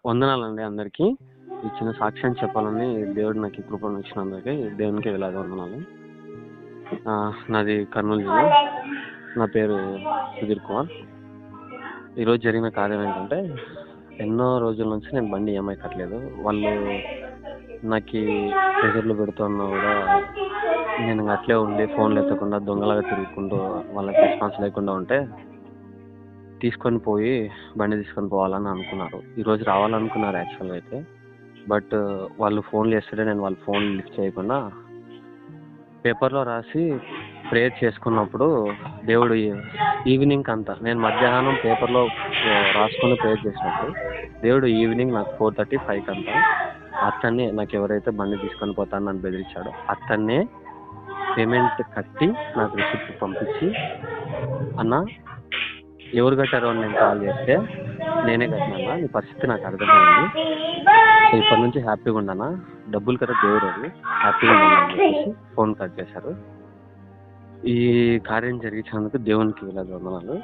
వందనాలండి అందరికీ. ఈ చిన్న సాక్ష్యం చెప్పాలని దేవుడు నాకు ఈ కృపను ఇచ్చినందుకు దేవునికి వేలాది వందనాలు. నాది కర్నూలు జిల్లా. నా పేరు సుధీర్ కుమార్. ఈరోజు జరిగిన కార్యం ఏంటంటే, ఎన్నో రోజుల నుంచి నేను బండి ఈఎంఐ కట్టలేదు. వాళ్ళు నాకు ప్రెషర్లు పెడుతున్నా కూడా నేను అట్లే ఉండి ఫోన్లు ఎత్తకుండా దొంగలాగా తిరుగుకుంటూ వాళ్ళకి రెస్పాన్స్ లేకుండా ఉంటే తీసుకొని పోయి బండి తీసుకొని పోవాలని అనుకున్నారు. ఈరోజు రావాలనుకున్నారు యాక్చువల్గా అయితే. బట్ వాళ్ళు ఫోన్లు చేస్తుంటే నేను వాళ్ళ ఫోన్ లిఫ్ట్ చేయకుండా పేపర్లో రాసి ప్రేయర్ చేసుకున్నప్పుడు దేవుడు ఈవినింగ్ అంతా నేను మధ్యాహ్నం పేపర్లో రాసుకొని ప్రేయర్ చేసినప్పుడు దేవుడు ఈవినింగ్ నాకు 4:30, 5 అంతా అతన్నే నాకు ఎవరైతే బండి తీసుకొని పోతానని నన్ను బెదిరించాడో అతన్నే పేమెంట్ కట్టి నాకు రిసిప్ట్ పంపించి, అన్న ఎవరు కట్టారో అని నేను కాల్ చేస్తే నేనే కట్టినా, నీ పరిస్థితి నాకు అర్థమైంది, సో ఇప్పటి నుంచి హ్యాపీగా ఉండనా, డబ్బులు కదా దేవుడు అది, హ్యాపీగా ఉండను అని చెప్పేసి ఫోన్ కట్ చేశారు. ఈ కార్యం జరిగించినందుకు దేవునికి వేలాది వందనాలు.